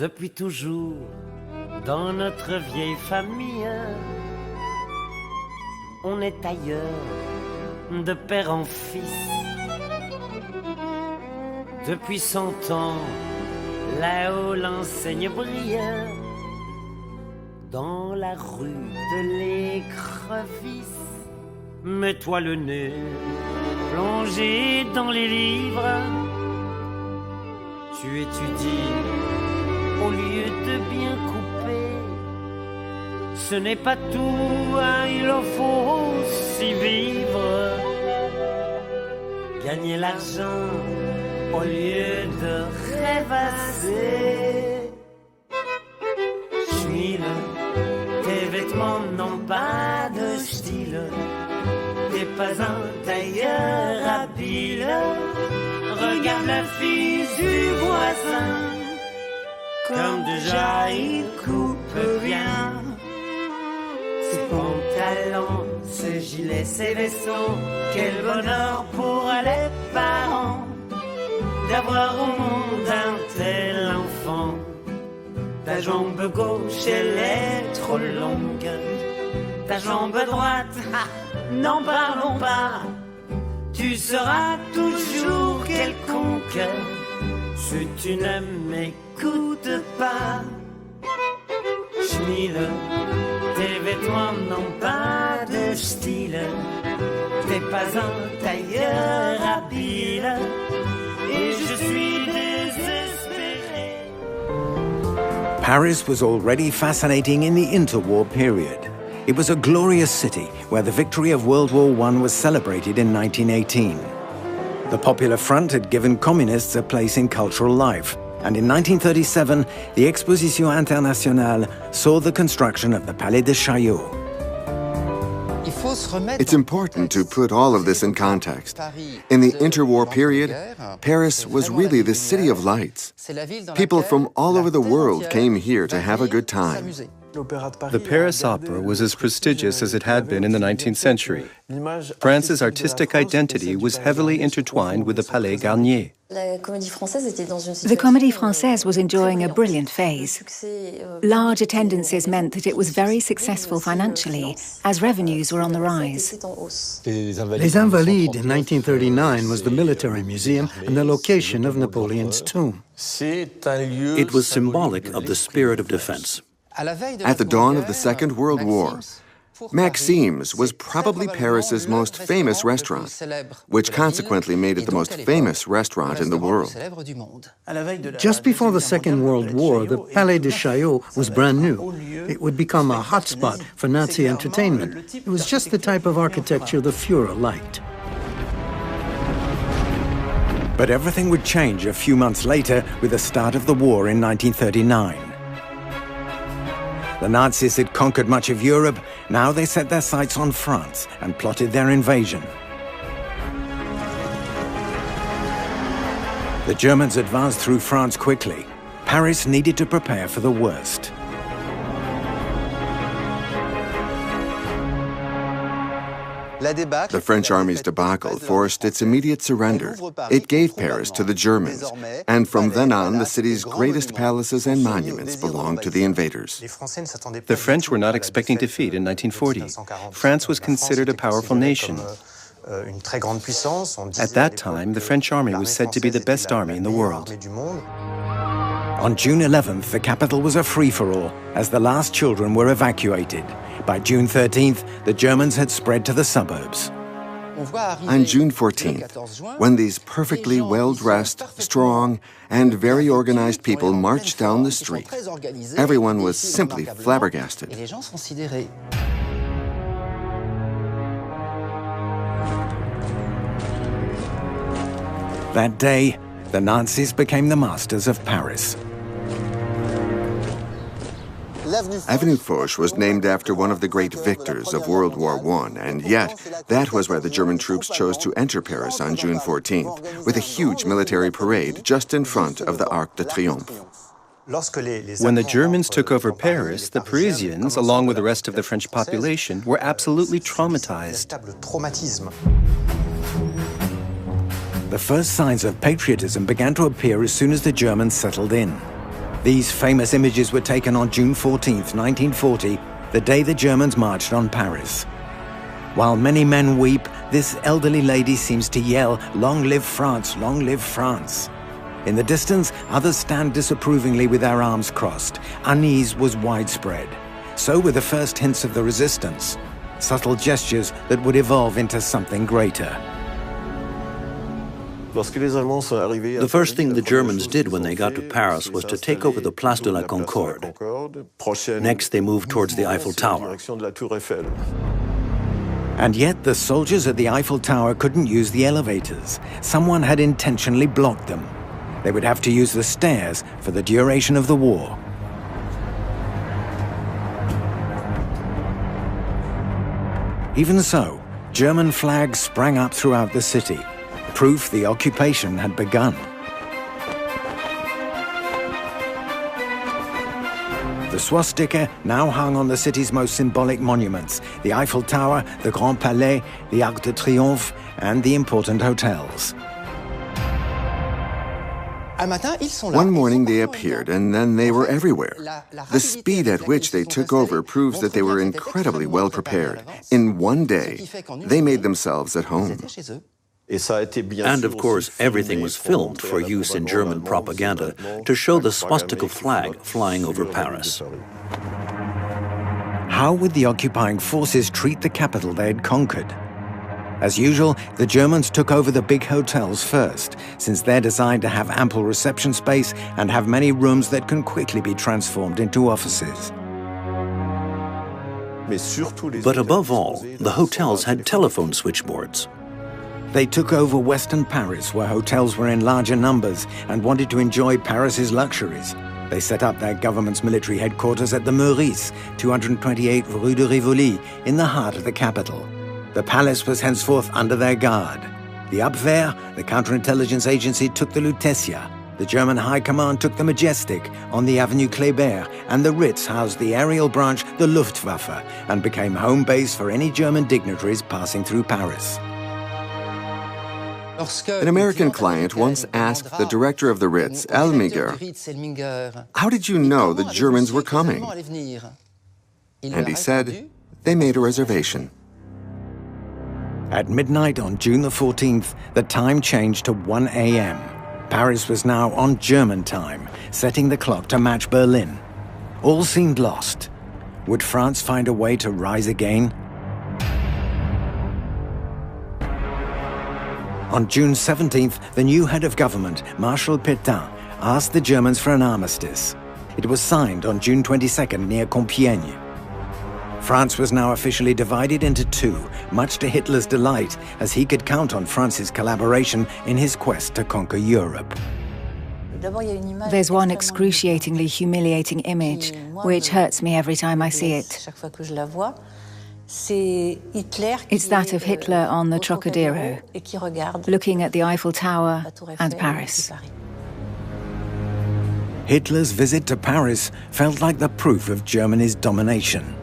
Depuis toujours, dans notre vieille famille, on est ailleurs, de père en fils. Depuis 100 ans, là-haut l'enseigne brille, dans la rue de l'écrevisse. Mets-toi le nez, plongé dans les livres, tu étudies au lieu de bien couper. Ce n'est pas tout, hein, il faut aussi vivre. Gagner l'argent au lieu de rêvasser. Schmile, tes vêtements n'ont pas de style. T'es pas un tailleur habile. Regarde la fille du voisin, comme déjà il coupe bien. Ses pantalons, ses gilets, ses vestons, quel bonheur pour les parents d'avoir au monde un tel enfant. Ta jambe gauche, elle est trop longue, ta jambe droite, n'en parlons pas. Tu seras toujours quelconque si tu ne m'écoutes pas. Schmile, tes vêtements n'ont pas de style. T'es pas un tailleur habile. Et je suis désespéré. Paris was already fascinating in the interwar period. It was a glorious city where the victory of World War I was celebrated in 1918. The Popular Front had given communists a place in cultural life, and in 1937, the Exposition Internationale saw the construction of the Palais de Chaillot. It's important to put all of this in context. In the interwar period, Paris was really the city of lights. People from all over the world came here to have a good time. The Paris Opera was as prestigious as it had been in the 19th century. France's artistic identity was heavily intertwined with the Palais Garnier. The Comédie Française was enjoying a brilliant phase. Large attendances meant that it was very successful financially, as revenues were on the rise. Les Invalides in 1939 was the military museum and the location of Napoleon's tomb. It was symbolic of the spirit of defense. At the dawn of the Second World War, Maxime's was probably Paris's most famous restaurant, which consequently made it the most famous restaurant in the world. Just before the Second World War, the Palais de Chaillot was brand new. It would become a hotspot for Nazi entertainment. It was just the type of architecture the Führer liked. But everything would change a few months later with the start of the war in 1939. The Nazis had conquered much of Europe. Now they set their sights on France and plotted their invasion. The Germans advanced through France quickly. Paris needed to prepare for the worst. The French army's debacle forced its immediate surrender. It gave Paris to the Germans, and from then on, the city's greatest palaces and monuments belonged to the invaders. The French were not expecting defeat in 1940. France was considered a powerful nation. At that time, the French army was said to be the best army in the world. On June 11th, the capital was a free-for-all as the last children were evacuated. By June 13th, the Germans had spread to the suburbs. On June 14th, when these perfectly well-dressed, strong, and very organized people marched down the street, everyone was simply flabbergasted. That day, the Nazis became the masters of Paris. Avenue Foch was named after one of the great victors of World War I, and yet that was where the German troops chose to enter Paris on June 14th, with a huge military parade just in front of the Arc de Triomphe. When the Germans took over Paris, the Parisians, along with the rest of the French population, were absolutely traumatized. The first signs of patriotism began to appear as soon as the Germans settled in. These famous images were taken on June 14, 1940, the day the Germans marched on Paris. While many men weep, this elderly lady seems to yell, "Long live France, long live France." In the distance, others stand disapprovingly with their arms crossed. Unease was widespread. So were the first hints of the resistance, subtle gestures that would evolve into something greater. The first thing the Germans did when they got to Paris was to take over the Place de la Concorde. Next, they moved towards the Eiffel Tower. And yet the soldiers at the Eiffel Tower couldn't use the elevators. Someone had intentionally blocked them. They would have to use the stairs for the duration of the war. Even so, German flags sprang up throughout the city, proof the occupation had begun. The swastika now hung on the city's most symbolic monuments, the Eiffel Tower, the Grand Palais, the Arc de Triomphe, and the important hotels. One morning they appeared, and then they were everywhere. The speed at which they took over proves that they were incredibly well prepared. In one day, they made themselves at home. And of course, everything was filmed for use in German propaganda to show the swastika flag flying over Paris. How would the occupying forces treat the capital they had conquered? As usual, the Germans took over the big hotels first, since they're designed to have ample reception space and have many rooms that can quickly be transformed into offices. But above all, the hotels had telephone switchboards. They took over Western Paris, where hotels were in larger numbers and wanted to enjoy Paris's luxuries. They set up their government's military headquarters at the Meurice, 228 Rue de Rivoli, in the heart of the capital. The palace was henceforth under their guard. The Abwehr, the counterintelligence agency, took the Lutetia. The German High Command took the Majestic on the Avenue Kléber, and the Ritz housed the aerial branch, the Luftwaffe, and became home base for any German dignitaries passing through Paris. An American client once asked the director of the Ritz, Elmiger, "How did you know the Germans were coming?" And he said, "They made a reservation." At midnight on June the 14th, the time changed to 1 a.m. Paris was now on German time, setting the clock to match Berlin. All seemed lost. Would France find a way to rise again? On June 17th, the new head of government, Marshal Pétain, asked the Germans for an armistice. It was signed on June 22nd near Compiègne. France was now officially divided into two, much to Hitler's delight, as he could count on France's collaboration in his quest to conquer Europe. There's one excruciatingly humiliating image, which hurts me every time I see it. It's that of Hitler on the Trocadero, looking at the Eiffel Tower and Paris. Hitler's visit to Paris felt like the proof of Germany's domination.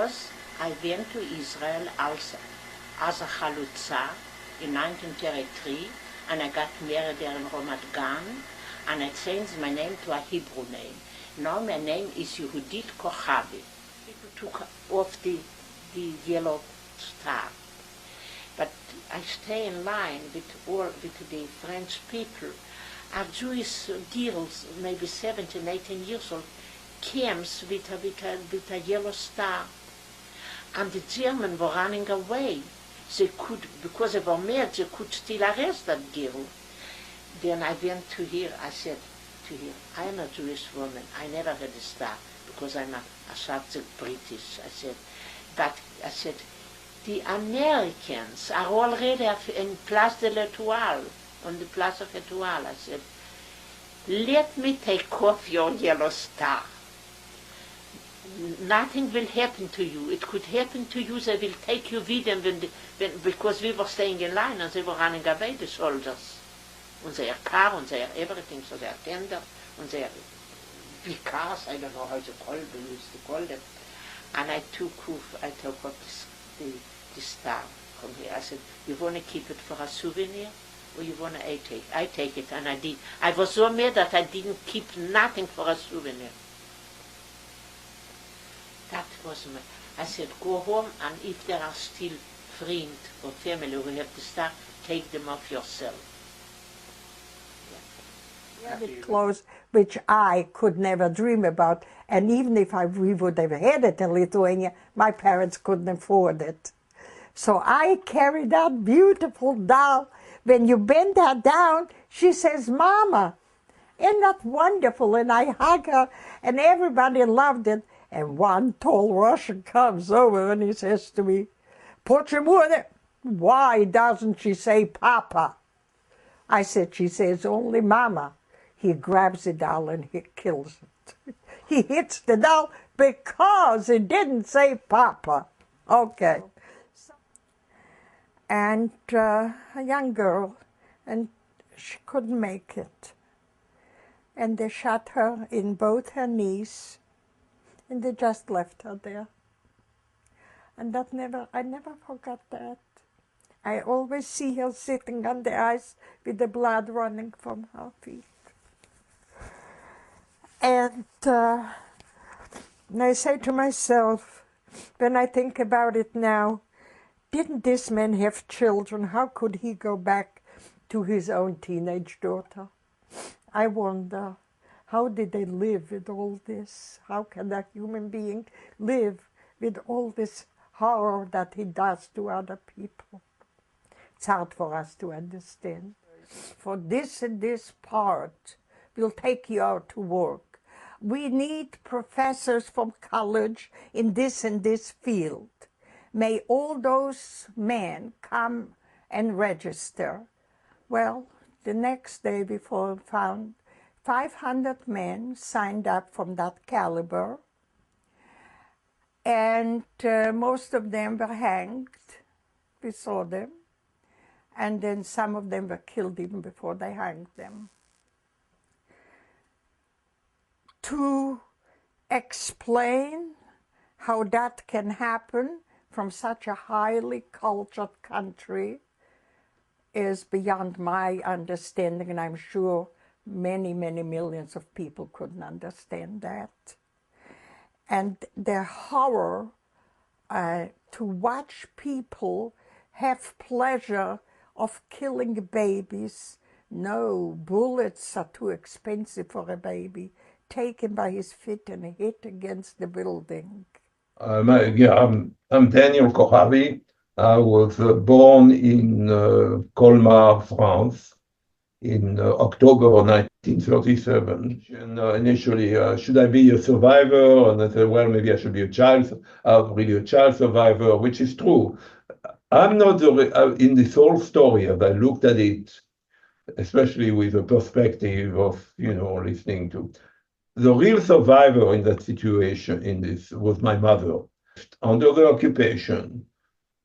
because I went to Israel as a chalutza in 1933, and I got married there in Ramat Gan, and I changed my name to a Hebrew name. Now my name is Judith Kochavie. People took off the yellow star. But I stay in line with the French people. Our Jewish girls, maybe 17, 18 years old, came with a yellow star. And the Germans were running away. They could, because they were mad, they could still arrest that girl. Then I went to her, I said to her, I am a Jewish woman, I never had a star, because I'm a subject British. I said, the Americans are already in Place de l'Étoile, on the Place of l'Étoile. I said, let me take off your yellow star. Nothing will happen to you. It could happen to you, they will take you with them because we were staying in line and they were running away, the soldiers. And their car and their everything, so their tender and their big cars, I don't know how they used to call them. And I took off the star from here. I said, you want to keep it for a souvenir or you want to take it? I take it, and I did. I was so mad that I didn't keep nothing for a souvenir. That was I said, go home, and if there are still friends or family who have the star, take them off yourself. Clothes which I could never dream about, and even if we would have had it in Lithuania, my parents couldn't afford it. So I carried that beautiful doll. When you bend her down, she says, Mama, isn't that wonderful? And I hug her, and everybody loved it. And one tall Russian comes over and he says to me, Почему? Why doesn't she say Papa? I said, she says only Mama. He grabs the doll and he kills it. He hits the doll because it didn't say Papa. Okay. And a young girl, and she couldn't make it. And they shot her in both her knees, and they just left her there. And I never forgot that. I always see her sitting on the ice with the blood running from her feet. And I say to myself, when I think about it now, didn't this man have children? How could he go back to his own teenage daughter? I wonder, how did they live with all this? How can a human being live with all this horror that he does to other people? It's hard for us to understand. For this and this part will take you out to work. We need professors from college in this and this field. May all those men come and register. Well, the next day before found 500 men signed up from that caliber, and most of them were hanged. We saw them. And then some of them were killed even before they hanged them. To explain how that can happen from such a highly cultured country is beyond my understanding, and I'm sure many, many millions of people couldn't understand that. And the horror to watch people have pleasure of killing babies. No, bullets are too expensive for a baby. Take him by his feet and hit against the building. I'm Daniel Kochavi. I was born in Kolmar, France, in October 1937. And initially, should I be a survivor? And I said, well, maybe I should be a child survivor, which is true. I'm not in this whole story, as I looked at it, especially with the perspective of, listening to. The real survivor in that situation, was my mother. Under the occupation,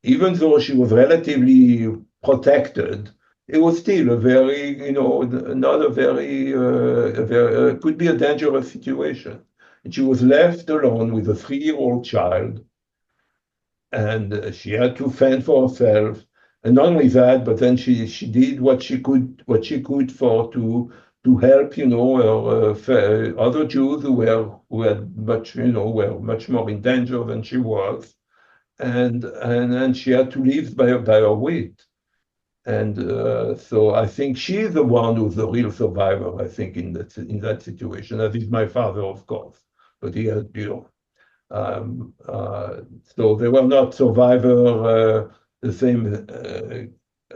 even though she was relatively protected, it was still a very, not a very, could be a dangerous situation. And she was left alone with a 3-year-old child and she had to fend for herself. And not only that, but then she did what she could for to help, her, other Jews who had much, were much more in danger than she was, and then she had to live by her wit. And so I think she's the one who's the real survivor, I think, in that situation. That is my father, of course, but he had, so they were not survivor the same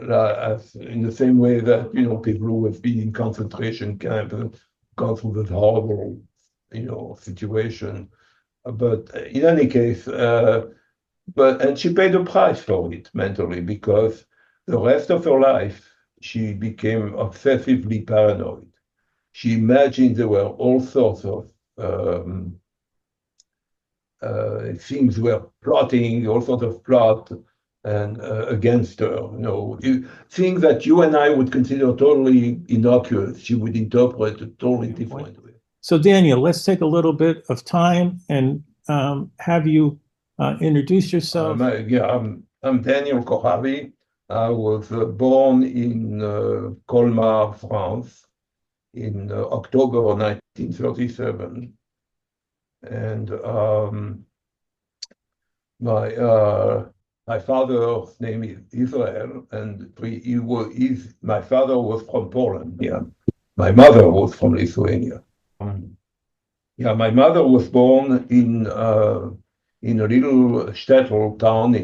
as in the same way that people who have been in concentration camp and gone through that horrible situation. But in any case, and she paid a price for it mentally, because the rest of her life she became obsessively paranoid. She imagined there were all sorts of things were plotting, all sorts of plot and against her. Things that you and I would consider totally innocuous, she would interpret a totally different way. So Daniel, let's take a little bit of time and have you introduce yourself. I'm Daniel Kochavie. I was born in Kolmar, France, in October 1937. And my father's name is Israel, and my father was from Poland. Yeah, my mother was from Lithuania. My mother was born in a little shtetl town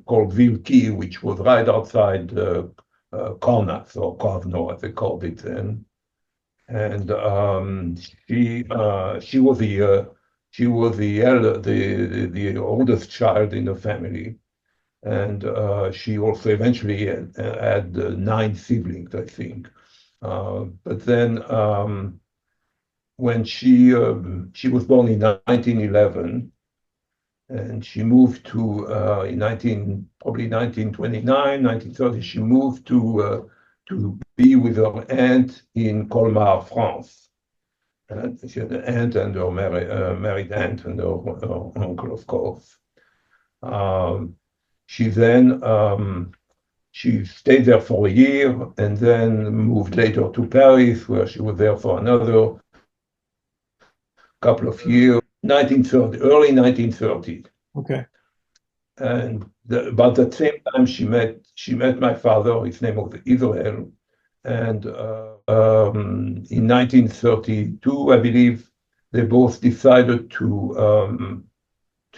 called Wilki, which was right outside Kaunas, or Kovno, as they called it then. And she was the oldest child in the family, and she also eventually had 9 siblings, I think. But then, when she was born in 1911, and she moved to probably 1929, 1930. She moved to be with her aunt in Kolmar, France. She had an aunt and her married aunt and her uncle, of course. She then she stayed there for a year and then moved later to Paris, where she was there for another couple of years. 1930, early 1930s. Okay. And about the same time, she met my father. His name was Israel. And in 1932, I believe, they both decided to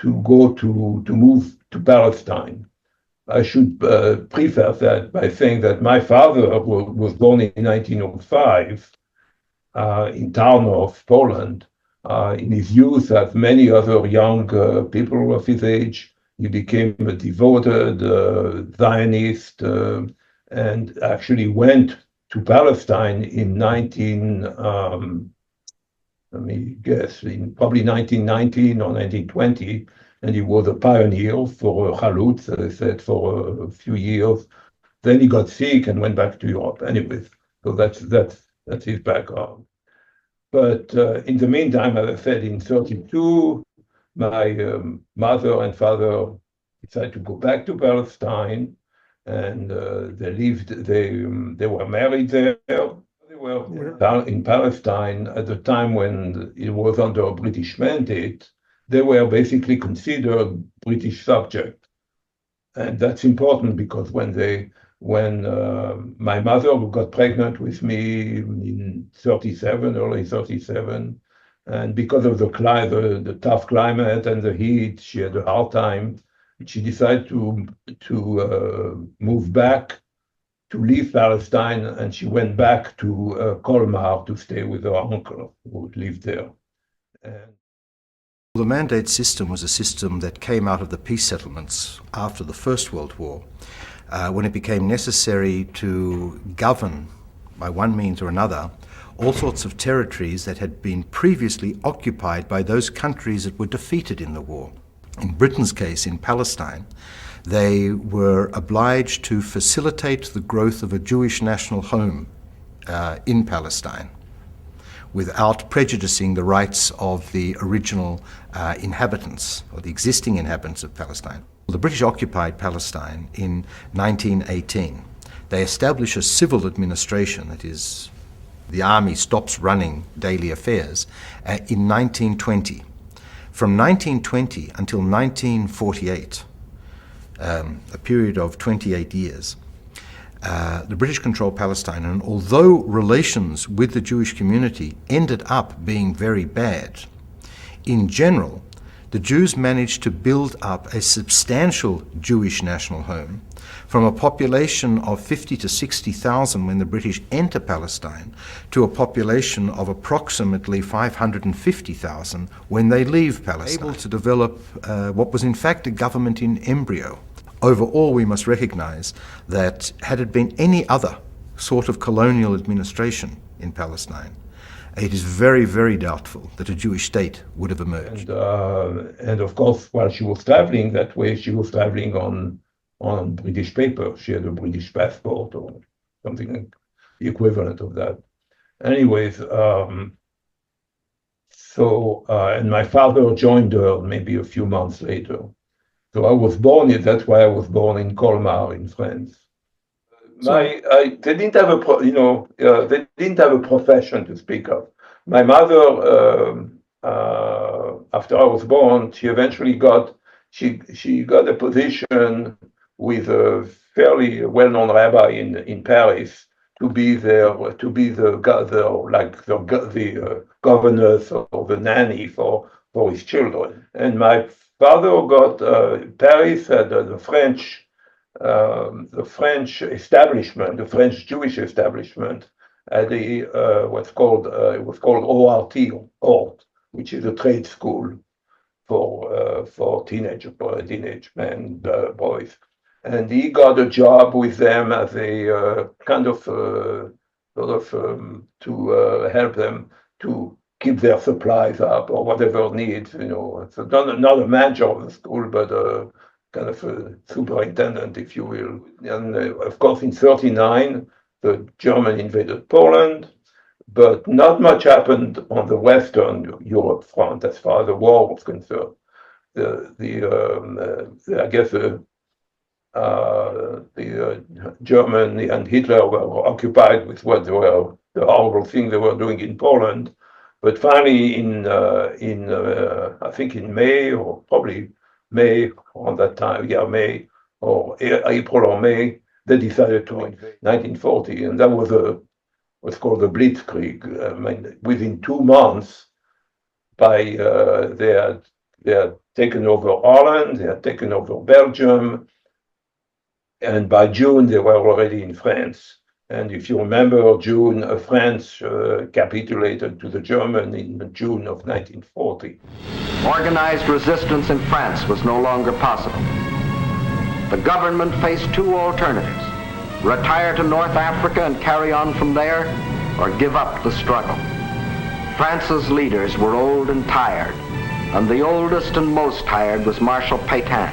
move to Palestine. I should preface that by saying that my father was born in 1905 in Tarnów, Poland. In his youth, as many other young people of his age, he became a devoted Zionist and actually went to Palestine in probably 1919 or 1920, and he was a pioneer for Chalutz, as I said, for a few years. Then he got sick and went back to Europe. Anyways, so that's his background. But in the meantime, as I said, in 1932, my mother and father decided to go back to Palestine, and they were married there. They were in Palestine at the time when it was under a British mandate. They were basically considered British subjects. And that's important because when my mother got pregnant with me in 1937, early 1937, and because of the tough climate and the heat, she had a hard time. She decided to move back, to leave Palestine, and she went back to Kolmar to stay with her uncle who lived there. The mandate system was a system that came out of the peace settlements after the First World War, when it became necessary to govern, by one means or another, all sorts of territories that had been previously occupied by those countries that were defeated in the war. In Britain's case, in Palestine, they were obliged to facilitate the growth of a Jewish national home in Palestine, without prejudicing the rights of the original inhabitants, or the existing inhabitants of Palestine. The British occupied Palestine in 1918. They establish a civil administration, that is, the army stops running daily affairs, in 1920. From 1920 until 1948, a period of 28 years, the British controlled Palestine, and although relations with the Jewish community ended up being very bad, in general, the Jews managed to build up a substantial Jewish national home from a population of 50 to 60,000 when the British enter Palestine to a population of approximately 550,000 when they leave Palestine, able to develop what was in fact a government in embryo. Overall, we must recognize that had it been any other sort of colonial administration in Palestine, it is very, very doubtful that a Jewish state would have emerged. And of course, while she was traveling that way, she was traveling on British paper. She had a British passport or something like the equivalent of that. Anyways, and my father joined her maybe a few months later. So I was born, that's why I was born in Kolmar in France. They didn't have they didn't have a profession to speak of. My mother, after I was born, she eventually got a position with a fairly well-known rabbi in Paris to be the governess or the nanny for his children. And my father got Paris had the French establishment, the French Jewish establishment, at the what's called it was called ORT, which is a trade school for teenage men, boys, and he got a job with them as a kind of to help them to keep their supplies up or whatever needs. It's not a manager of the school, but kind of a superintendent, if you will. And of course, in 1939, the German invaded Poland, but not much happened on the Western Europe front as far as the war was concerned. I guess the German and Hitler were occupied with what the horrible thing they were doing in Poland. But finally, I think in May, or probably May on that time, May or April or May, they decided to invade 1940, and that was what's called the Blitzkrieg. Within 2 months, they had taken over Holland, they had taken over Belgium, and by June they were already in France. And if you remember, France capitulated to the German in June of 1940. Organized resistance in France was no longer possible. The government faced 2 alternatives: retire to North Africa and carry on from there, or give up the struggle. France's leaders were old and tired, and the oldest and most tired was Marshal Pétain.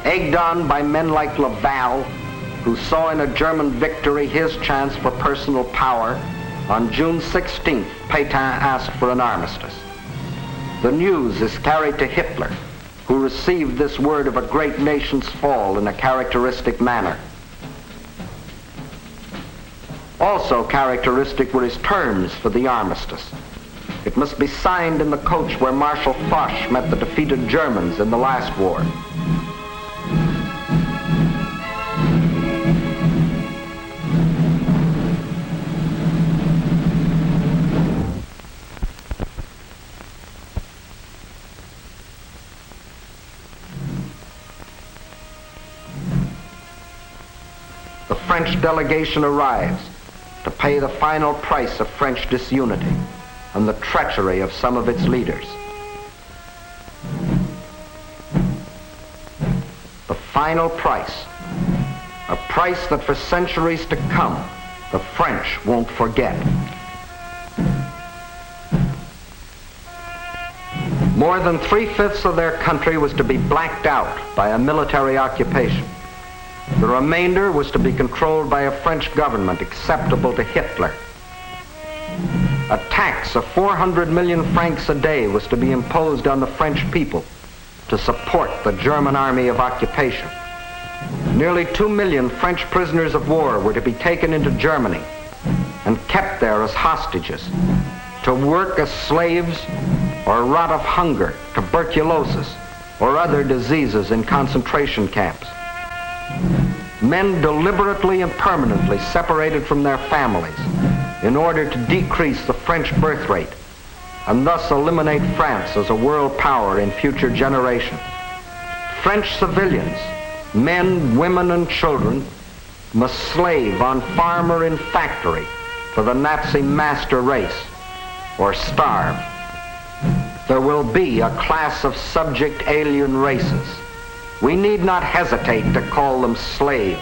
Egged on by men like Laval, who saw in a German victory his chance for personal power, on June 16th, Pétain asked for an armistice. The news is carried to Hitler, who received this word of a great nation's fall in a characteristic manner. Also characteristic were his terms for the armistice. It must be signed in the coach where Marshal Foch met the defeated Germans in the last war. The French delegation arrives to pay the final price of French disunity and the treachery of some of its leaders. The final price, a price that for centuries to come, the French won't forget. More than 3/5 of their country was to be blacked out by a military occupation. The remainder was to be controlled by a French government acceptable to Hitler. A tax of 400 million francs a day was to be imposed on the French people, to support the German army of occupation. Nearly 2 million French prisoners of war were to be taken into Germany and kept there as hostages, to work as slaves or rot of hunger, tuberculosis, or other diseases in concentration camps. Men deliberately and permanently separated from their families in order to decrease the French birth rate and thus eliminate France as a world power in future generations. French civilians, men, women, and children, must slave on farm or in factory for the Nazi master race or starve. There will be a class of subject alien races. We need not hesitate to call them slaves.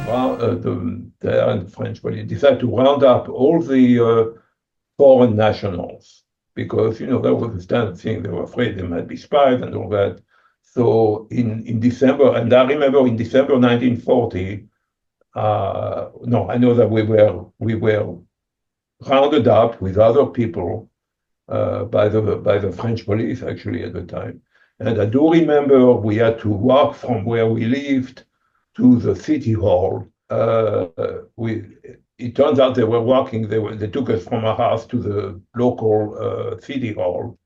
Well, the French police decided to round up all the foreign nationals because, you know, that was the standard thing. They were afraid they might be spies and all that. So in December, and I remember in December 1940, no, I know that we were rounded up with other people by the French police actually at the time. And I do remember we had to walk from where we lived to the city hall. It turns out they were walking. They took us from our house to the local city hall.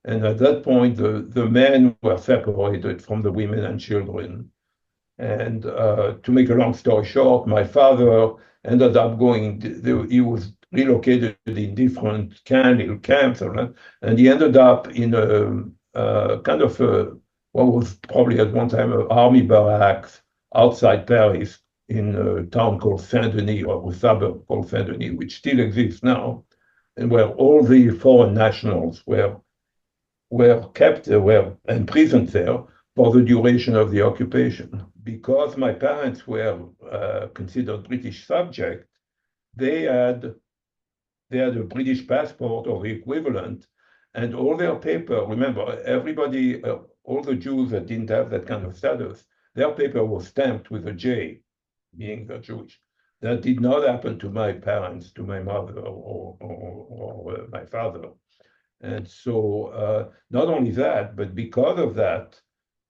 And at that point, the men were separated from the women and children. And to make a long story short, my father ended up going, he was relocated in different little camps, and he ended up in a kind of what was probably at one time an army barracks outside Paris in a town called Saint-Denis, or a suburb called Saint-Denis, which still exists now, and where all the foreign nationals were kept, were imprisoned there for the duration of the occupation. Because my parents were considered British subjects, they had a British passport or the equivalent, and all their paper, remember, everybody, all the Jews that didn't have that kind of status, their paper was stamped with a J, being they're Jewish. That did not happen to my parents, to my mother or my father. And so not only that, but because of that,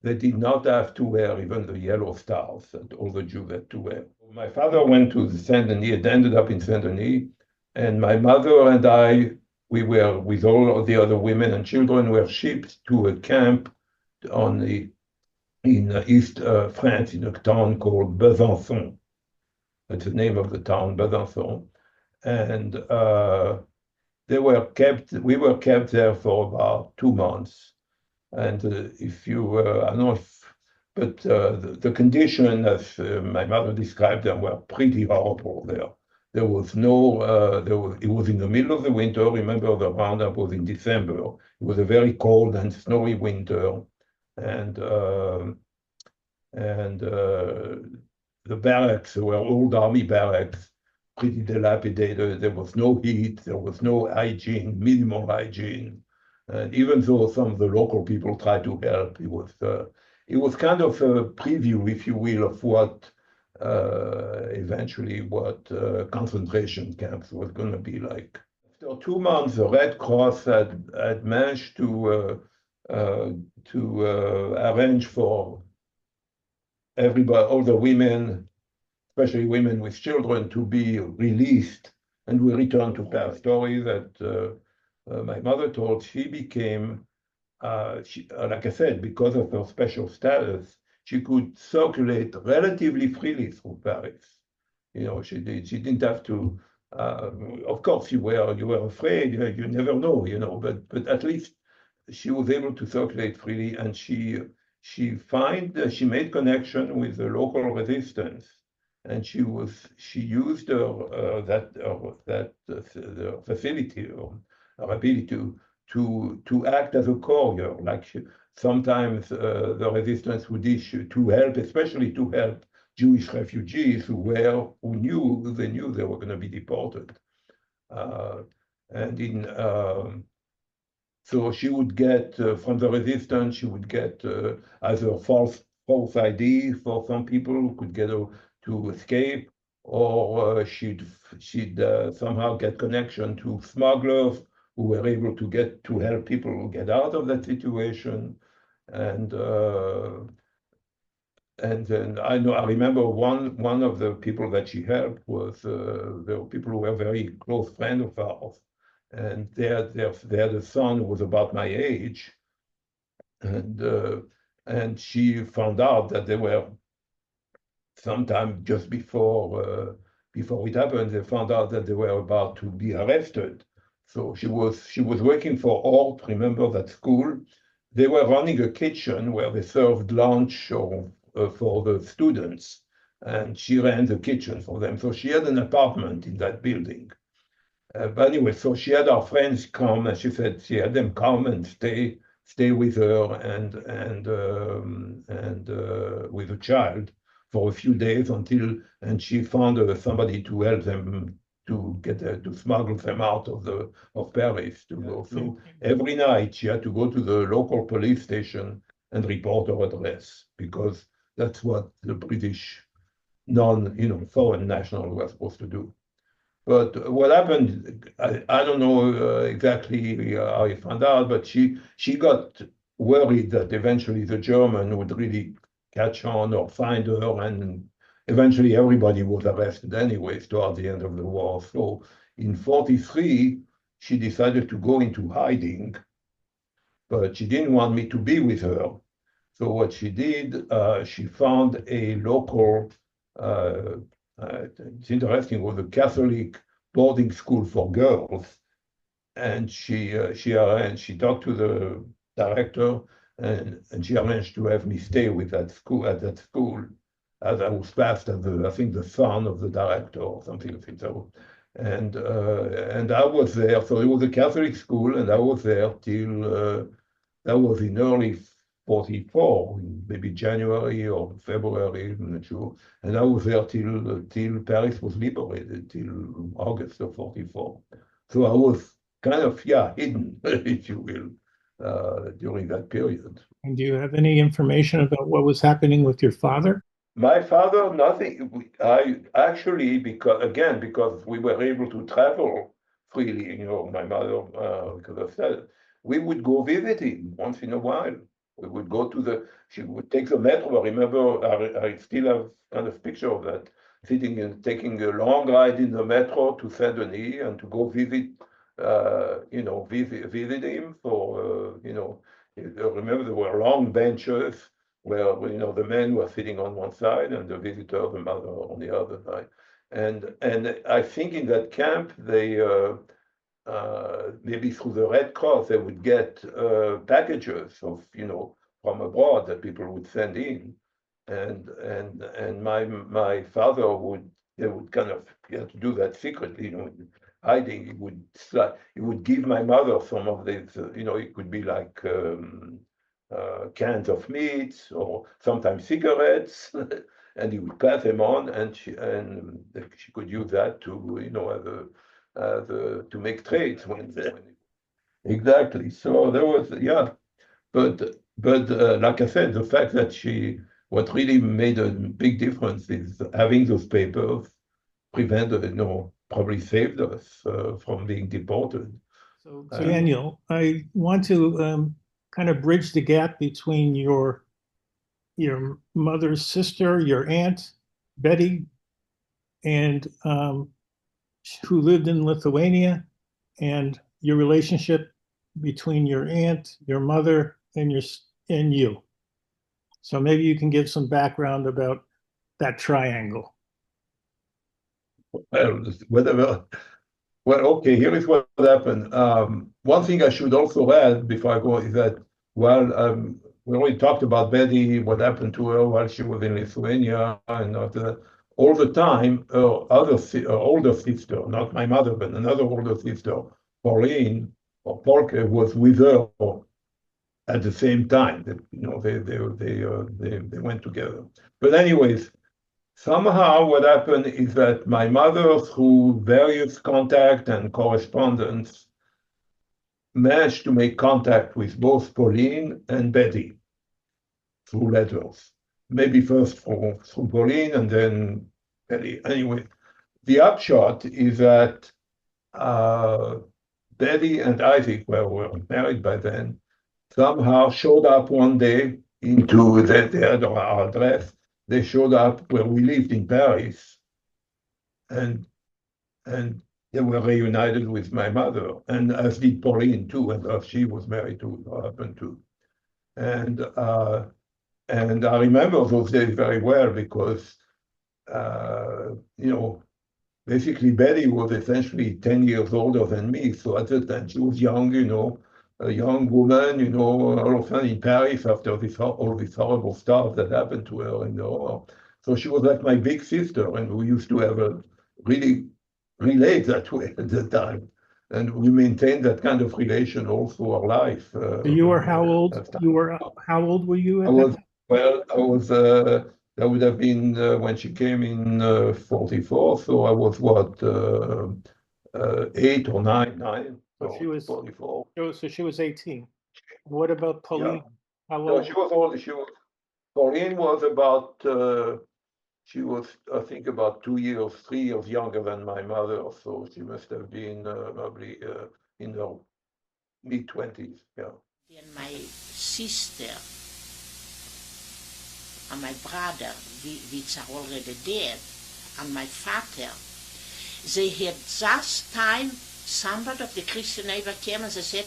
they did not have to wear even the yellow stars that all the Jews had to wear. My father went to Saint-Denis, it ended up in Saint-Denis, and my mother and I, we were, with all of the other women and children, were shipped to a camp in East France, in a town called Besançon. That's the name of the town, Besançon. And we were kept there for about 2 months. And if you, I don't know if, but the condition, as my mother described them, were pretty horrible there. There was no, it was in the middle of the winter. Remember, the roundup was in December. It was a very cold and snowy winter. And the barracks were old army barracks, pretty dilapidated. There was no heat. There was no hygiene, minimal hygiene. And even though some of the local people tried to help, it was kind of a preview, if you will, of what eventually concentration camps was going to be like. After 2 months, the Red Cross had managed to arrange for everybody, all the women, especially women with children, to be released. And we returned to that story that my mother told. She became, like I said, because of her special status, she could circulate relatively freely through Paris. You know, she didn't have to. Of course, you were afraid. You never know, you know. But at least she was able to circulate freely, and she made connection with the local resistance, and she used that facility or her ability to act as a courier. Like sometimes the resistance would issue to help, especially to help Jewish refugees who knew they were going to be deported, so she would get from the resistance. She would get either false ID for some people who could get to escape, or she'd somehow get connection to smugglers who were able to help people get out of that situation. and then I remember one of the people that she helped was there were people who were very close friends of ours, and they had a son who was about my age, and she found out that they were sometime just before it happened. They found out that they were about to be arrested. So she was working for Ort, remember that school? They were running a kitchen where they served lunch or for the students, and she ran the kitchen for them. So she had an apartment in that building. But anyway, so she had our friends come, and she said she had them come and stay with her and with the child for a few days and she found somebody to help them to get to smuggle them out of Paris to go. So every night she had to go to the local police station and report her address, because that's what the British foreign national were supposed to do. But what happened, I don't know exactly how he found out, but she got worried that eventually the German would really catch on or find her, and eventually everybody was arrested anyways toward the end of the war. So in 1943, she decided to go into hiding, but she didn't want me to be with her. So what she did, she found a local it's interesting, was a Catholic boarding school for girls, and she talked to the director, and she arranged to have me stay with that school as I was passed as I think the son of the director or something of it. So, and I was there. So it was a Catholic school, and I was there till that was in early 1944, maybe January or February, I'm not sure. And I was there till Paris was liberated, till August of 1944. So I was kind of, hidden, if you will, during that period. And do you have any information about what was happening with your father? My father, nothing. I actually, because we were able to travel freely, my mother, because of that, we would go visit him once in a while. We would go she would take the metro. I remember, I still have kind of picture of that, sitting and taking a long ride in the metro to Saint-Denis and to go visit, visit him for, I remember there were long benches where, the men were sitting on one side and the visitor, the mother, on the other side. And I think in that camp, they, maybe through the Red Cross, they would get packages of, from abroad that people would send in, and my father would kind of, he had to do that secretly, hiding. He would give my mother some of these, it could be like cans of meat or sometimes cigarettes, and he would pass them on, and she could use that to, to make trades exactly. So there was, but like I said, the fact that what really made a big difference is having those papers prevented, probably saved us from being deported. So Daniel, I want to kind of bridge the gap between your mother's sister, your aunt, Betty, and who lived in Lithuania, and your relationship between your aunt, your mother, and you. So maybe you can give some background about that triangle. Well, okay, here is what happened. One thing I should also add before I go is that while we already talked about Betty, what happened to her while she was in Lithuania, and all the time, her older sister, not my mother, but another older sister, Pauline, or Polke, was with her at the same time. They went together. But anyways, somehow what happened is that my mother, through various contact and correspondence, managed to make contact with both Pauline and Betty through letters. Maybe first through Pauline and then Betty. Anyway, the upshot is that Betty and Isaac were married by then, somehow showed up one day into our address. They showed up where we lived in Paris, and they were reunited with my mother, and as did Pauline too, and she was married to her husband too. And I remember those days very well because, basically Betty was essentially 10 years older than me. So at the time she was young, a young woman, all of a sudden in Paris after all this horrible stuff that happened to her. So she was like my big sister, and we used to have a really relate that way at the time. And we maintained that kind of relation all through our life. So you were how old? How old were you at that time? Well, that would have been when she came in 44. So I was what, 8 or 9. So she was 44. So she was 18. What about Pauline? Yeah. How No, old? she was old. Pauline was about, she was, I think, about 3 years younger than my mother. So she must have been probably in her mid-20s. Yeah. And my sister and my brother, which are already dead, and my father, they had just time, somebody of the Christian neighbor came and they said,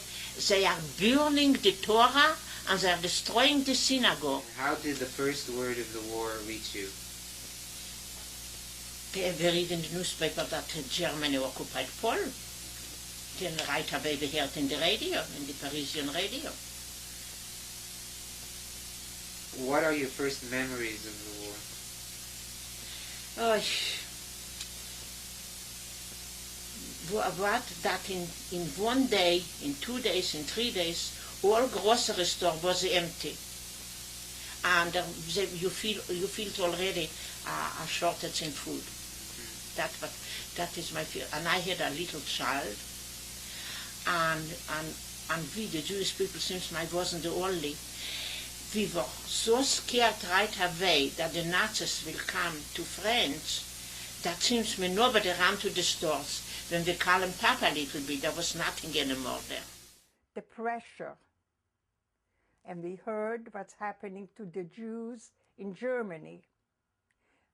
they are burning the Torah and they are destroying the synagogue. How did the first word of the war reach you? They read in the newspaper that Germany occupied Poland. Then right away we heard in the radio, in the Parisian radio. What are your first memories of the war? What that in 1 day, in 2 days, in 3 days, all grocery store was empty, and you feel already a shortage in food. That is my fear. And I had a little child, and we, the Jewish people, since I wasn't the only, we were so scared right away that the Nazis will come to France, that seems me nobody ran to the stores. When we call them Papa a little bit, there was nothing anymore there. The pressure, and we heard what's happening to the Jews in Germany.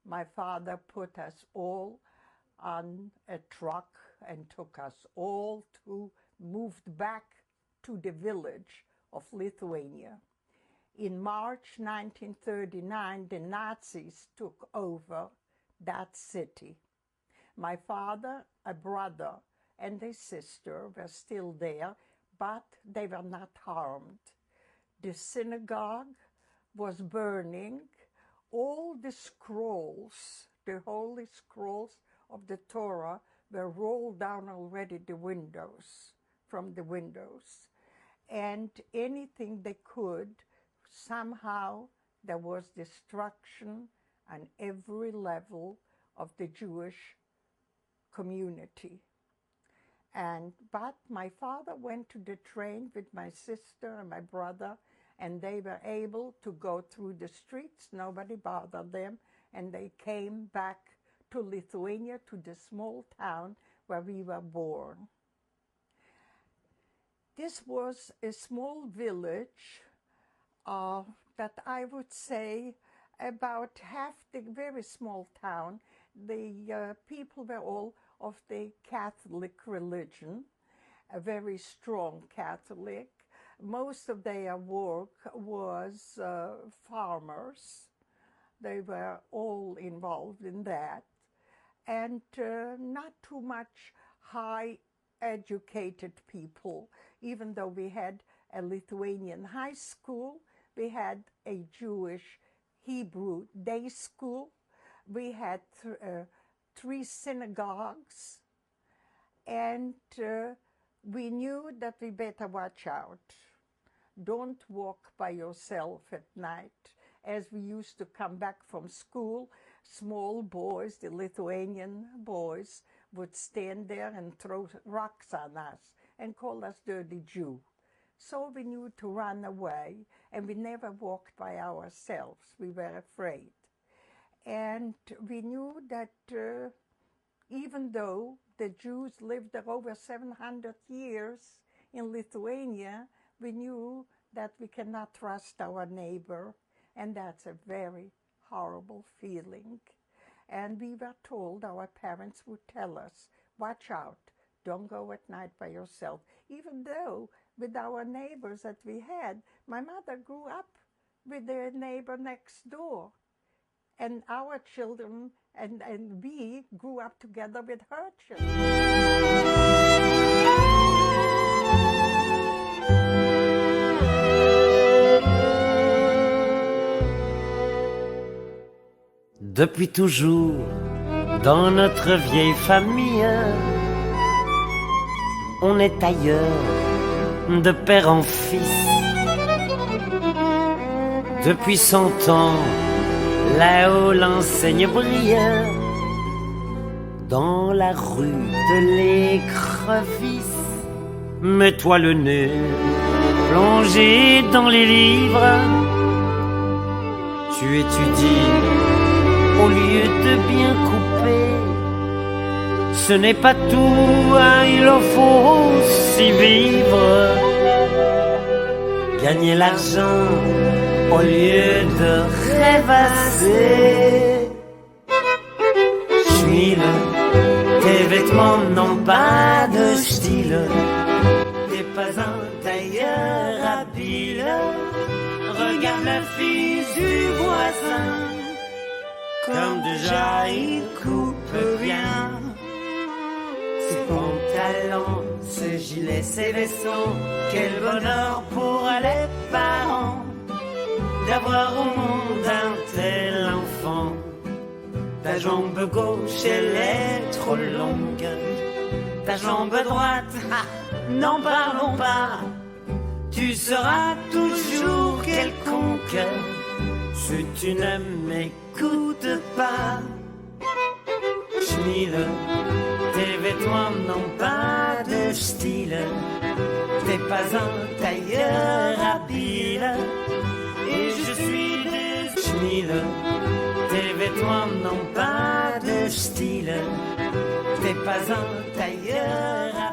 My father put us all on a truck and took us all moved back to the village of Lithuania. In March 1939, the Nazis took over that city. My father, a brother, and a sister were still there, but they were not harmed. The synagogue was burning. All the scrolls, the holy scrolls of the Torah, were rolled down already from the windows. And anything they could, somehow there was destruction on every level of the Jewish community. But my father went to the train with my sister and my brother, and they were able to go through the streets. Nobody bothered them, and they came back to Lithuania, to the small town where we were born. This was a small village that I would say about half the very small town. The people were all of the Catholic religion, a very strong Catholic. Most of their work was farmers. They were all involved in that. And not too much high educated people. Even though we had a Lithuanian high school, we had a Jewish Hebrew day school, we had 3 synagogues, and we knew that we better watch out. Don't walk by yourself at night. As we used to come back from school, small boys, the Lithuanian boys, would stand there and throw rocks on us and call us dirty Jew. So we knew to run away, and we never walked by ourselves. We were afraid. And we knew that even though the Jews lived there over 700 years in Lithuania, we knew that we cannot trust our neighbor, and that's a very horrible feeling. And we were told, our parents would tell us, watch out, don't go at night by yourself. Even though with our neighbors that we had, my mother grew up with their neighbor next door. And our children and we grew up together with her children. Depuis toujours, dans notre vieille famille, on est ailleurs, de père en fils. Depuis 100 ans, là-haut l'enseigne brille, dans la rue de l'écrevisse. Mets-toi le nez, plongé dans les livres, tu étudies au lieu de bien couper. Ce n'est pas tout, hein, il en faut aussi vivre. Gagner l'argent au lieu de rêvasser. Schmile, tes vêtements n'ont pas de style. T'es pas un tailleur habile. Regarde la fille du voisin, comme déjà il coupe bien. Ses pantalons, ses gilets, ses vestons, quel bonheur pour les parents d'avoir au monde un tel enfant. Ta jambe gauche, elle est trop longue, ta jambe droite, n'en parlons pas. Tu seras toujours quelconque si tu ne m'écoutes pas. Schmile, tes vêtements n'ont pas de style. T'es pas un tailleur habile. Et je suis des Schmile, tes vêtements n'ont pas de style. T'es pas un tailleur habile.